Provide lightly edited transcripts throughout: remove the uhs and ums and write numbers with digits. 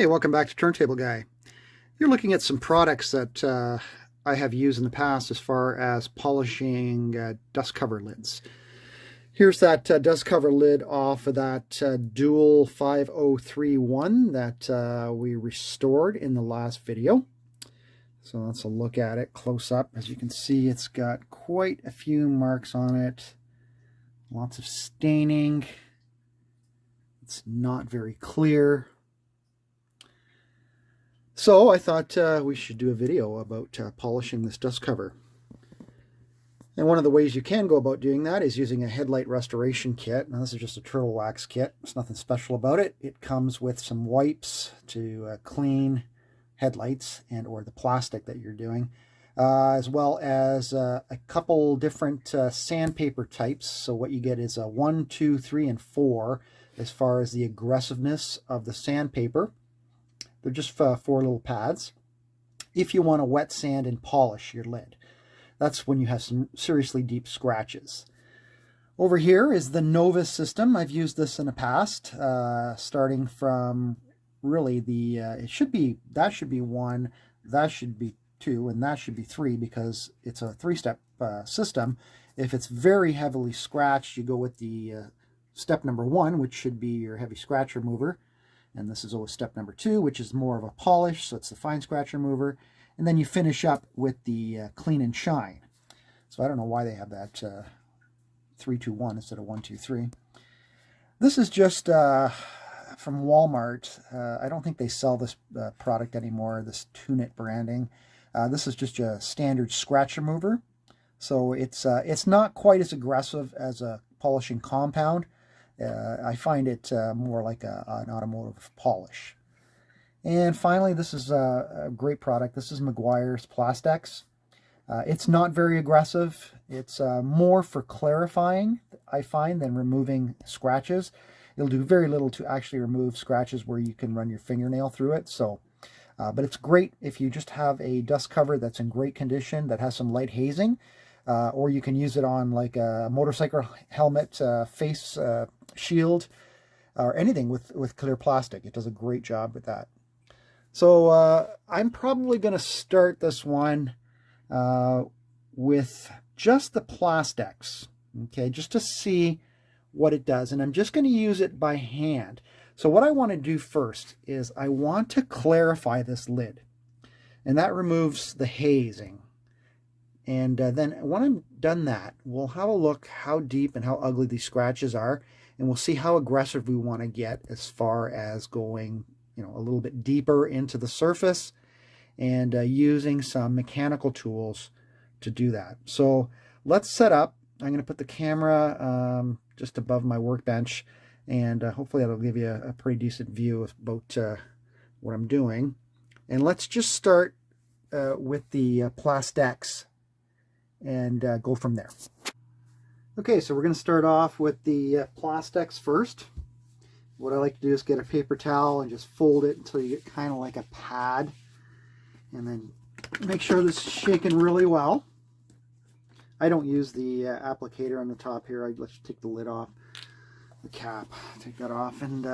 Hey, welcome back to Turntable Guy. You're looking at some products that I have used in the past as far as polishing dust cover lids. Here's that dust cover lid off of that Dual 5031 that we restored in the last video. So let's look at it close up. As you can see, it's got quite a few marks on it. Lots of staining. It's not very clear. So I thought we should do a video about polishing this dust cover. And one of the ways you can go about doing that is using a headlight restoration kit. Now this is just a turtle wax kit. There's nothing special about it. It comes with some wipes to clean headlights and or the plastic that you're doing, as well as a couple different sandpaper types. So what you get is a 1, 2, 3, and 4 as far as the aggressiveness of the sandpaper. They're just 4 little pads. If you want to wet sand and polish your lid, that's when you have some seriously deep scratches. Over here is the Nova system. I've used this in the past, starting from really the, that should be 1, that should be 2, and that should be 3 because it's a 3-step system. If it's very heavily scratched, you go with the step number 1, which should be your heavy scratch remover. And this is always step number 2, which is more of a polish, so it's the fine scratch remover. And then you finish up with the clean and shine. So I don't know why they have that 3, 2, 1 instead of 1, 2, 3. This is just from Walmart. I don't think they sell this product anymore, this Tunit branding. This is just a standard scratch remover. So it's not quite as aggressive as a polishing compound. I find it more like an automotive polish. And finally, this is a great product. This is Meguiar's Plastex. It's not very aggressive. It's more for clarifying, I find, than removing scratches. It'll do very little to actually remove scratches where you can run your fingernail through it. So, but it's great if you just have a dust cover that's in great condition, that has some light hazing. Or you can use it on like a motorcycle helmet, face shield, or anything with clear plastic. It does a great job with that. So I'm probably going to start this one with just the Plastex, okay, just to see what it does. And I'm just going to use it by hand. So what I want to do first is I want to clarify this lid, and that removes the hazing. And then when I'm done that, we'll have a look how deep and how ugly these scratches are, and we'll see how aggressive we want to get as far as going, you know, a little bit deeper into the surface and using some mechanical tools to do that. So let's set up. I'm going to put the camera just above my workbench, and hopefully that'll give you a pretty decent view about what I'm doing. And let's just start with the Plastex and go from there. Okay, so we're going to start off with the Plastex first. What I like to do is get a paper towel and just fold it until you get kind of like a pad, and then make sure this is shaken really well. I don't use the applicator on the top here. Let's take the lid off, the cap, take that off, and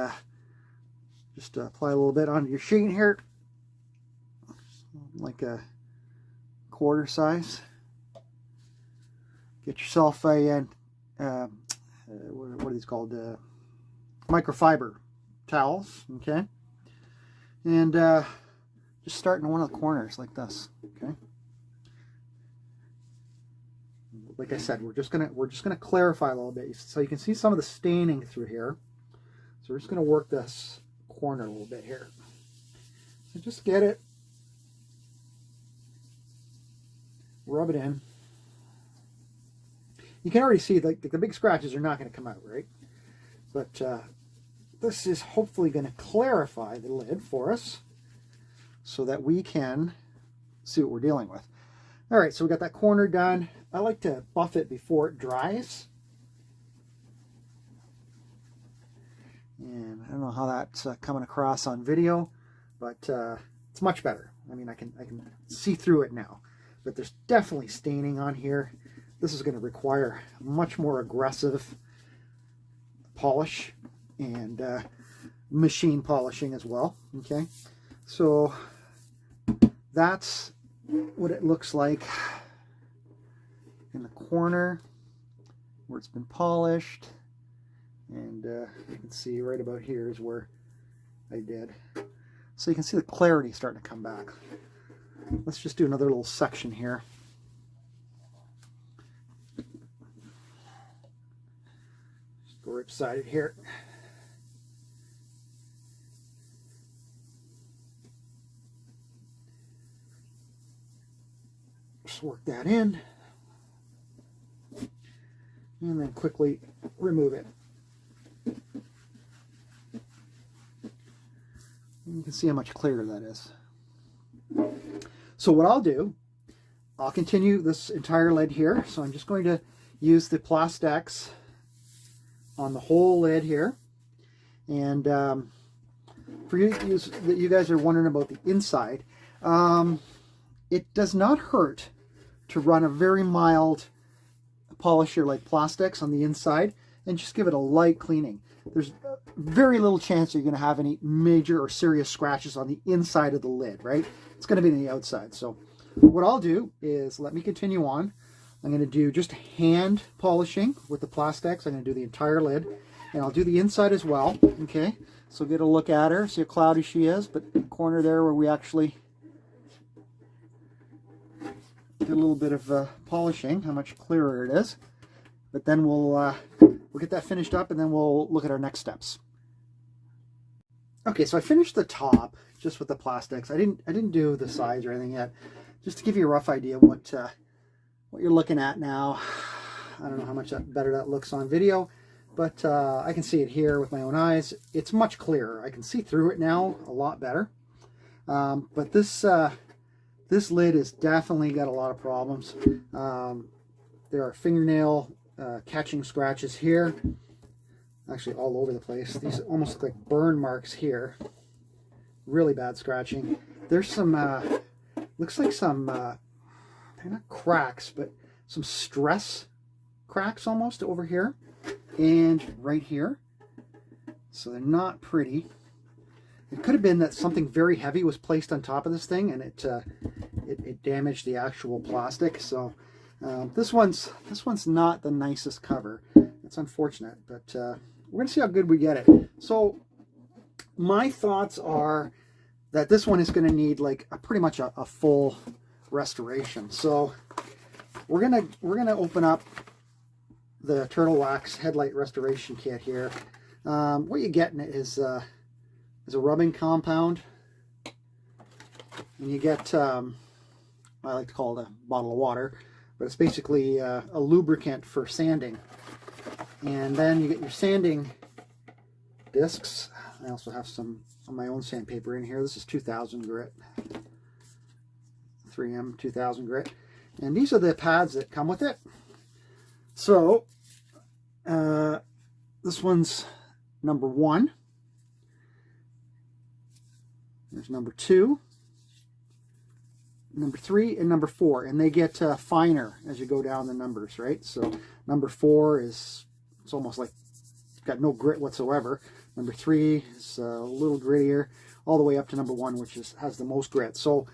just apply a little bit onto your sheet here, like a quarter size. Get yourself a, what are these called? Microfiber towels, okay? And just start in one of the corners like this, okay? Like I said, we're just gonna clarify a little bit so you can see some of the staining through here. So we're just gonna work this corner a little bit here. So just get it, rub it in. You can already see like the big scratches are not going to come out, right? But this is hopefully going to clarify the lid for us so that we can see what we're dealing with. All right, so we got that corner done. I like to buff it before it dries. And I don't know how that's coming across on video, but it's much better. I mean, I can see through it now, but there's definitely staining on here. This is going to require much more aggressive polish, and machine polishing as well. Okay, so that's what it looks like in the corner where it's been polished, and you can see right about here is where I did. So you can see the clarity starting to come back. Let's just do another little section here. Just go right beside it here. Just work that in, and then quickly remove it. You can see how much clearer that is. So what I'll do, I'll continue this entire lid here. So I'm just going to use the Plastex on the whole lid here. And for you guys are wondering about the inside, it does not hurt to run a very mild polisher like Plastex on the inside and just give it a light cleaning. There's very little chance you're going to have any major or serious scratches on the inside of the lid, right? It's going to be on the outside. So what I'll do is, let me continue on. I'm going to do just hand polishing with the Plastex. I'm going to do the entire lid, and I'll do the inside as well. Okay, so get a look at her, see how cloudy she is, but in the corner there where we actually did a little bit of polishing, how much clearer it is. But then we'll get that finished up, and then we'll look at our next steps. Okay, so I finished the top just with the Plastex. I didn't do the sides or anything yet, just to give you a rough idea of what you're looking at now. I don't know how much better that looks on video, but I can see it here with my own eyes. It's much clearer. I can see through it now a lot better. But this lid has definitely got a lot of problems. There are fingernail catching scratches here, actually all over the place. These almost look like burn marks here. Really bad scratching. There's some looks like some they're not cracks, but some stress cracks almost over here and right here. So they're not pretty. It could have been that something very heavy was placed on top of this thing, and it damaged the actual plastic. So this one's not the nicest cover. It's unfortunate, but we're gonna see how good we get it. So my thoughts are that this one is going to need like pretty much a full restoration. So we're gonna open up the Turtle Wax Headlight Restoration Kit here. What you get in it is a rubbing compound, and you get I like to call it a bottle of water, but it's basically a lubricant for sanding. And then you get your sanding discs. I also have some of my own sandpaper in here. This is 2000 grit, 3M 2000 grit, and these are the pads that come with it. So this one's number 1. There's number 2, number 3, and number 4, and they get finer as you go down the numbers, right? So number 4 is, it's almost like it's got no grit whatsoever. Number 3 is a little grittier, all the way up to number 1, which has the most grit. So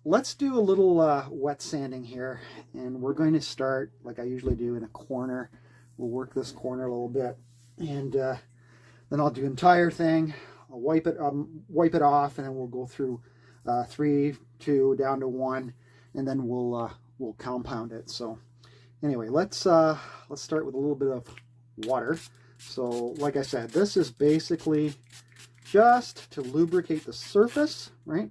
let's do a little wet sanding here, and we're going to start like I usually do in a corner. We'll work this corner a little bit, and then I'll do the entire thing. I'll wipe it off, and then we'll go through 3, 2, down to 1, and then we'll compound it. So anyway, let's start with a little bit of water. So like I said, this is basically just to lubricate the surface, right?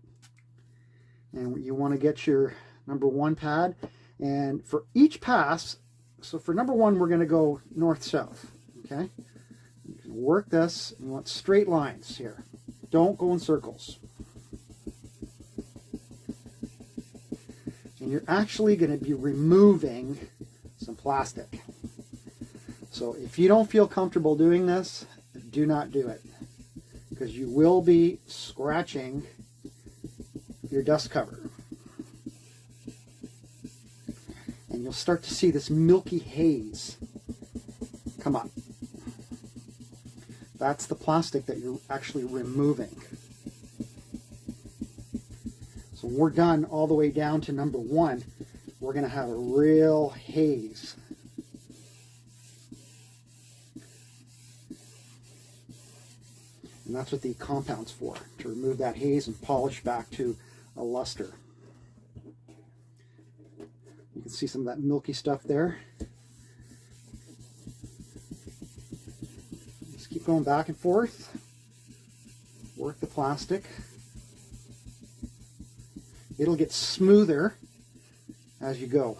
And you want to get your number 1 pad, and for each pass, so for number 1 we're going to go north-south, okay? You can work this, and you want straight lines here. Don't go in circles. And you're actually going to be removing some plastic. So if you don't feel comfortable doing this, do not do it, because you will be scratching your dust cover. And you'll start to see this milky haze come up. That's the plastic that you're actually removing. So when we're done all the way down to number 1, we're going to have a real haze. And that's what the compound's for, to remove that haze and polish back to a luster. You can see some of that milky stuff there. Just keep going back and forth. Work the plastic. It'll get smoother as you go.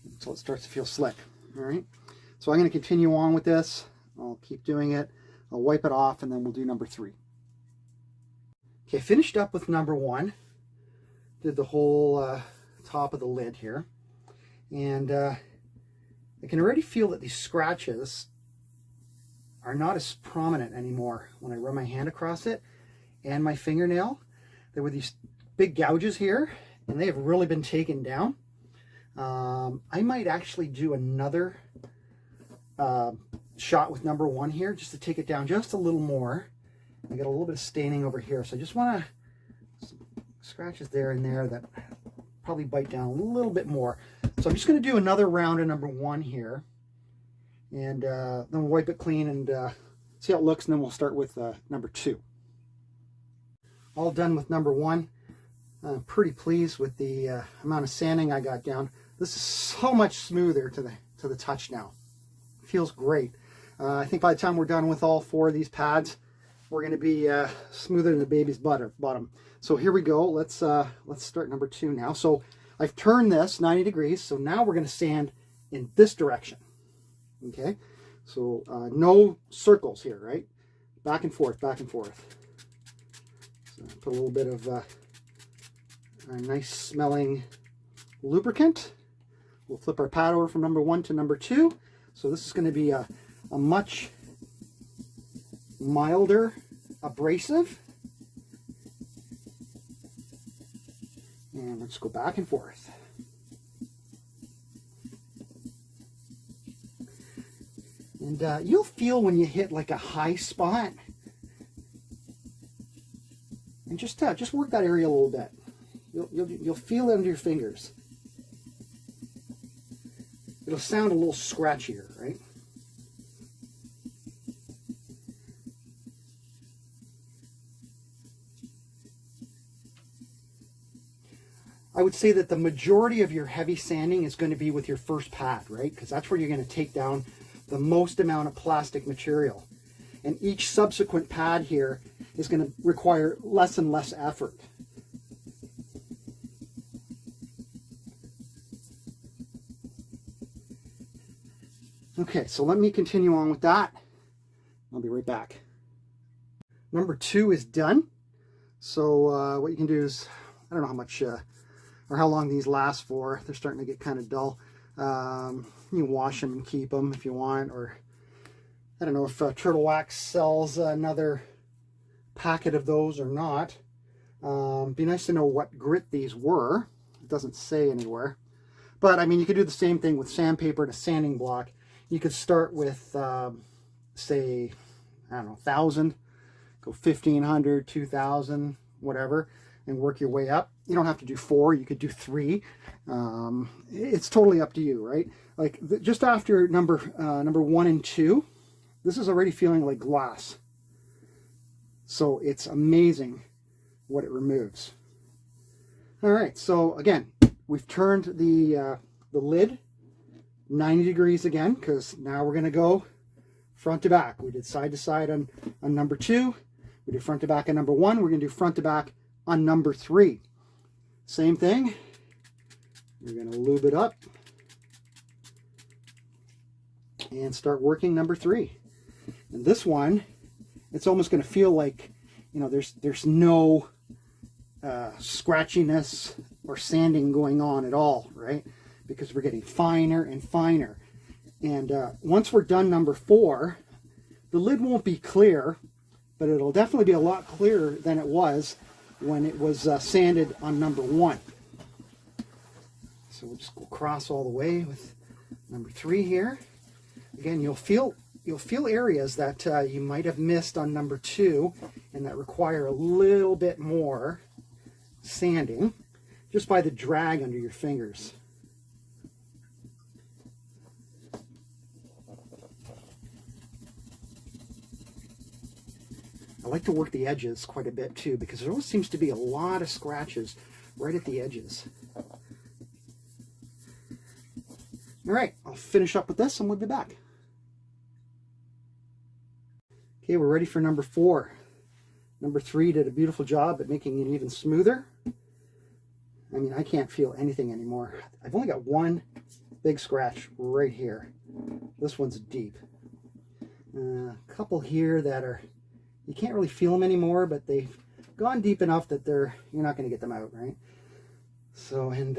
Until it starts to feel slick. All right. So I'm going to continue on with this. I'll keep doing it. I'll wipe it off and then we'll do number 3. Okay, finished up with number 1. Did the whole top of the lid here. And I can already feel that these scratches are not as prominent anymore when I run my hand across it and my fingernail. There were these big gouges here and they have really been taken down. I might actually do another shot with number 1 here just to take it down just a little more. I got a little bit of staining over here, so I just want to some scratches there and there that probably bite down a little bit more. So I'm just going to do another round of number 1 here, and then we'll wipe it clean and see how it looks, and then we'll start with number 2. All done with number 1. I'm pretty pleased with the amount of sanding I got down. This is so much smoother to the touch now. It feels great. I think by the time we're done with all 4 of these pads, we're going to be smoother than the baby's bottom. So here we go. Let's start number 2 now. So I've turned this 90 degrees. So now we're going to sand in this direction. Okay. So no circles here, right? Back and forth, back and forth. So put a little bit of a nice smelling lubricant. We'll flip our pad over from number 1 to number 2. So this is going to be a much milder abrasive, and let's go back and forth. And you'll feel when you hit like a high spot, and just work that area a little bit. You'll feel it under your fingers. It'll sound a little scratchier, right? I would say that the majority of your heavy sanding is going to be with your first pad, right? Because that's where you're going to take down the most amount of plastic material. And each subsequent pad here is going to require less and less effort. Okay, so let me continue on with that. I'll be right back. Number 2 is done. So what you can do is, I don't know how much or how long these last for. They're starting to get kind of dull. You can wash them and keep them if you want, or I don't know if Turtle Wax sells another packet of those or not. Be nice to know what grit these were. It doesn't say anywhere. But I mean, you could do the same thing with sandpaper and a sanding block. You could start with, say, I don't know, 1,000, go 1,500, 2,000, whatever, and work your way up. You don't have to do 4, you could do 3. It's totally up to you, right? Like just after number 1 and 2, this is already feeling like glass. So it's amazing what it removes. All right, so again, we've turned the lid 90 degrees again, because now we're going to go front to back. We did side to side on number 2. We did front to back on number 1. We're going to do front to back on number 3. Same thing. We're going to lube it up and start working number 3. And this one, it's almost going to feel like, you know, there's no scratchiness or sanding going on at all, right? Because we're getting finer and finer. And once we're done number 4, the lid won't be clear, but it'll definitely be a lot clearer than it was when it was sanded on number 1. So we'll just go across all the way with Number 3 here. Again, you'll feel areas that you might have missed on number 2 and that require a little bit more sanding just by the drag under your fingers. I like to work the edges quite a bit too, because there always seems to be a lot of scratches right at the edges. All right, I'll finish up with this and we'll be back. Okay, we're ready for number 4. Number 3 did a beautiful job at making it even smoother. I mean, I can't feel anything anymore. I've only got one big scratch right here. This one's deep. A couple here that are, you can't really feel them anymore, but they've gone deep enough that you're not going to get them out, right? So, and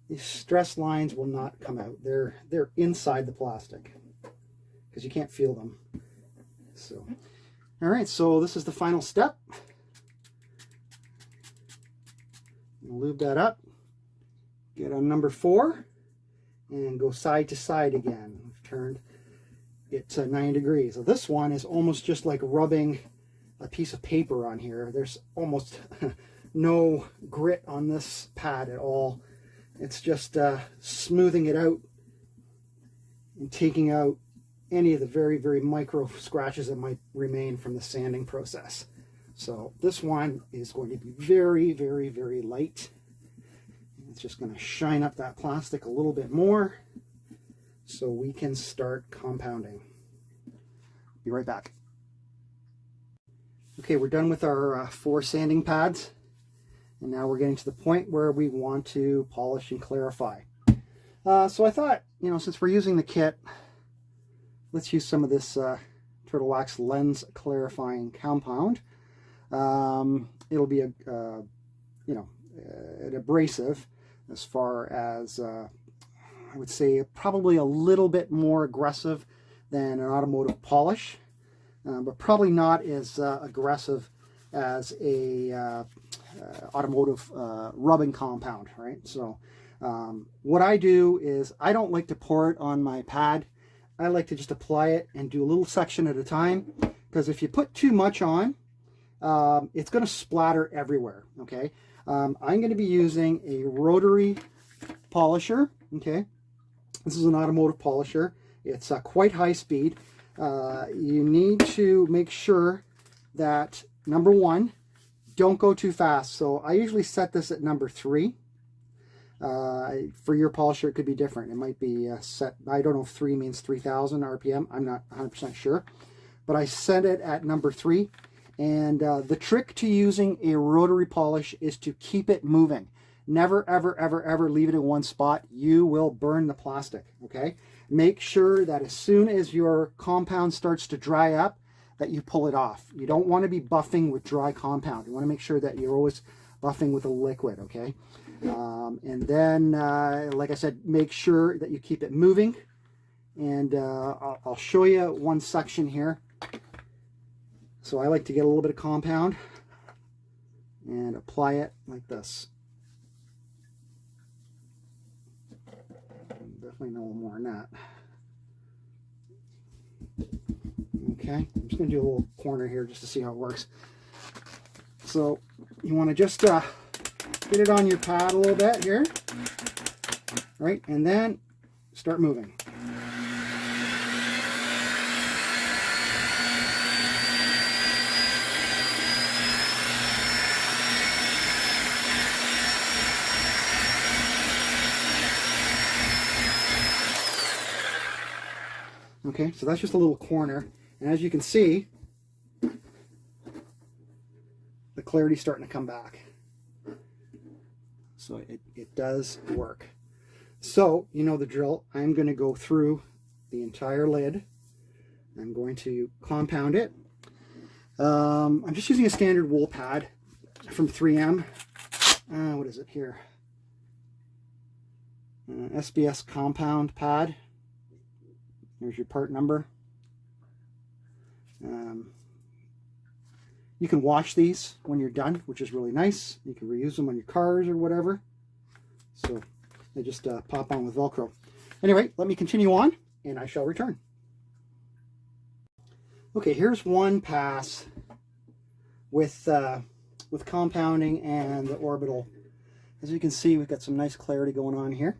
these stress lines will not come out. They're inside the plastic because you can't feel them. So, all right, so this is the final step. Lube that up, get on number 4, and go side to side again. We've turned it to 90 degrees. So this one is almost just like rubbing a piece of paper on here. There's almost no grit on this pad at all. It's just smoothing it out and taking out any of the very, very micro scratches that might remain from the sanding process. So this one is going to be very, very, very light. It's just going to shine up that plastic a little bit more so we can start compounding. Be right back. Okay, we're done with our 4 sanding pads. And now we're getting to the point where we want to polish and clarify. So I thought, since we're using the kit, let's use some of this Turtle Wax lens clarifying compound. It'll be an abrasive, as far as I would say probably a little bit more aggressive than an automotive polish, but probably not as aggressive as a automotive rubbing compound, right? So what I do is I don't like to pour it on my pad. I like to just apply it and do a little section at a time, because if you put too much on, it's going to splatter everywhere, okay? I'm going to be using a rotary polisher, okay? This is an automotive polisher. It's quite high speed. You need to make sure that, number 1, don't go too fast. So I usually set this at number 3. For your polisher, it could be different. It might be set, I don't know if 3 means 3,000 RPM. I'm not 100% sure. But I set it at number 3. And the trick to using a rotary polish is to keep it moving. Never, ever, ever, ever leave it in one spot. You will burn the plastic, okay? Make sure that as soon as your compound starts to dry up, that you pull it off. You don't want to be buffing with dry compound. You want to make sure that you're always buffing with a liquid, okay? And then, like I said, make sure that you keep it moving. And I'll show you one section here. So I like to get a little bit of compound and apply it like this. Definitely no more than that. Okay, I'm just going to do a little corner here just to see how it works. So you want to just get it on your pad a little bit here, right? And then start moving. Okay, so that's just a little corner, and as you can see, the clarity's starting to come back. So it does work. So, you know the drill. I'm going to go through the entire lid. I'm going to compound it. I'm just using a standard wool pad from 3M. What is it here? SBS compound pad. There's your part number. You can wash these when you're done, which is really nice. You can reuse them on your cars or whatever. So They just pop on with Velcro. Anyway, let me continue on, and I shall return. Okay, here's one pass with compounding and the orbital. As you can see, we've got some nice clarity going on here.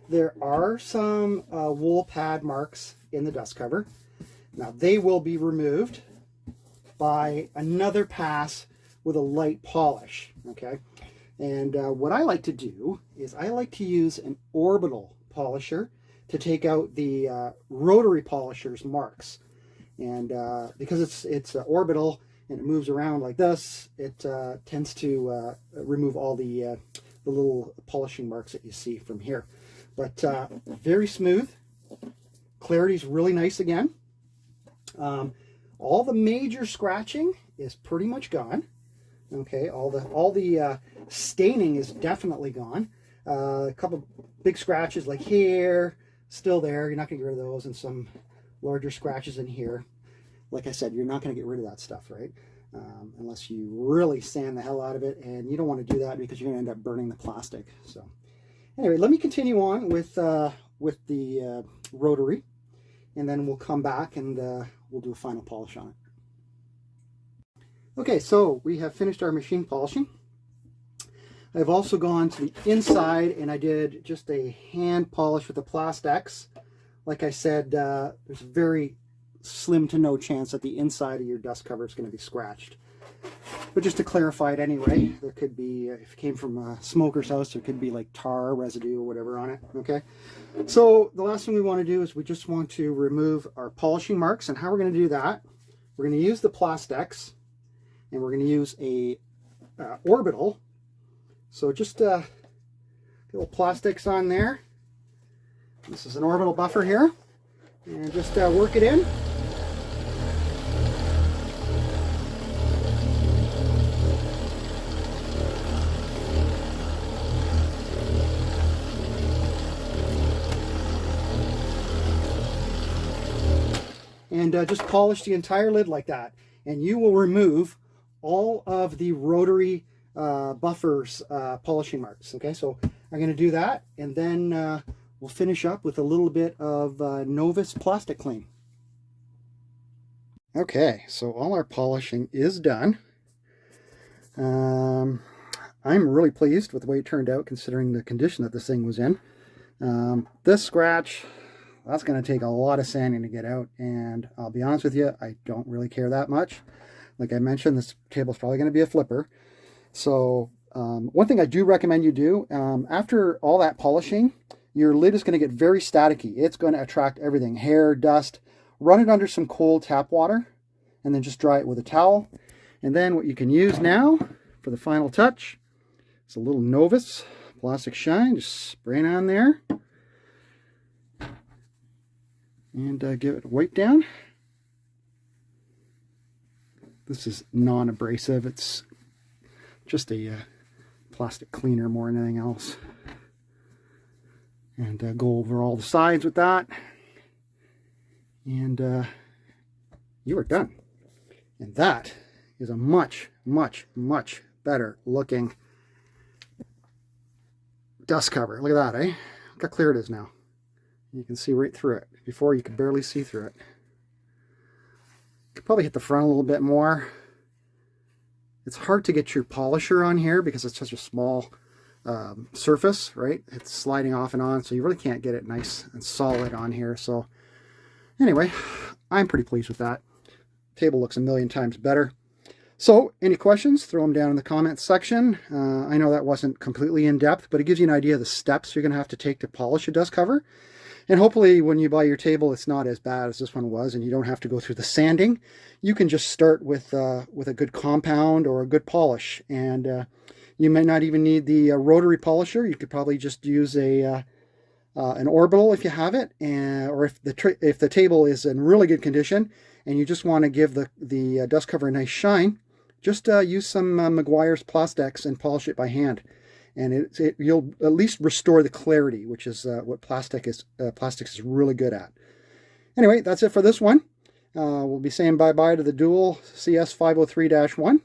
There are some wool pad marks in the dust cover. Now they will be removed by another pass with a light polish, okay? And what I like to do is I like to use an orbital polisher to take out the rotary polisher's marks. And because it's orbital and it moves around like this, it tends to remove all the little polishing marks that you see from here. But very smooth. Clarity's really nice again. All the major scratching is pretty much gone. Okay, all the staining is definitely gone. A couple big scratches like here, still there. You're not going to get rid of those, and some larger scratches in here. Like I said, you're not going to get rid of that stuff, right? Unless you really sand the hell out of it, and you don't want to do that because you're going to end up burning the plastic. So anyway, let me continue on with the rotary, and then we'll come back and we'll do a final polish on it. Okay, so we have finished our machine polishing. I've also gone to the inside and I did just a hand polish with the Plastex. Like I said, there's very slim to no chance that the inside of your dust cover is going to be scratched. But just to clarify it anyway, there could be, if it came from a smoker's house, there could be like tar residue or whatever on it, okay? So the last thing we want to do is we just want to remove our polishing marks. And how we're going to do that, we're going to use the Plastex, and we're going to use a orbital. So just little Plastex on there. This is an orbital buffer here, and just work it in. And just polish the entire lid like that, and you will remove all of the rotary buffers polishing marks. Okay, so I'm going to do that, and then we'll finish up with a little bit of Novus Plastic Clean. Okay, so all our polishing is done. I'm really pleased with the way it turned out considering the condition that this thing was in. This scratch, that's going to take a lot of sanding to get out, and I'll be honest with you, I don't really care that much. Like I mentioned, this table's probably going to be a flipper. So one thing I do recommend you do, after all that polishing, your lid is going to get very staticky. It's going to attract everything, hair, dust. Run it under some cold tap water, and then just dry it with a towel. And then what you can use now for the final touch is a little Novus Plastic Shine. Just spray it on there. And give it a wipe down. This is non-abrasive. It's just a plastic cleaner more than anything else. And go over all the sides with that. And you are done. And that is a much, much, much better looking dust cover. Look at that, eh? Look how clear it is now. You can see right through it. Before, you could barely see through it. Could probably hit the front a little bit more. It's hard to get your polisher on here because it's such a small surface, right? It's sliding off and on, so you really can't get it nice and solid on here. So anyway, I'm pretty pleased with that. Table looks a million times better. So any questions, throw them down in the comments section. I know that wasn't completely in depth, but it gives you an idea of the steps you're going to have to take to polish a dust cover. And hopefully when you buy your table, it's not as bad as this one was, and you don't have to go through the sanding. You can just start with a good compound or a good polish. And you may not even need the rotary polisher. You could probably just use an orbital if you have it, or if the table is in really good condition and you just want to give the dust cover a nice shine, just use some Meguiar's Plastex and polish it by hand. And you'll at least restore the clarity, which is what plastics is really good at. Anyway, that's it for this one. We'll be saying bye-bye to the Dual CS503-1.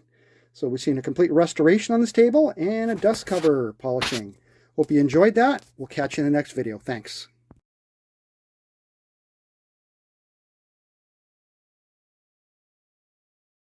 So we've seen a complete restoration on this table and a dust cover polishing. Hope you enjoyed that. We'll catch you in the next video. Thanks.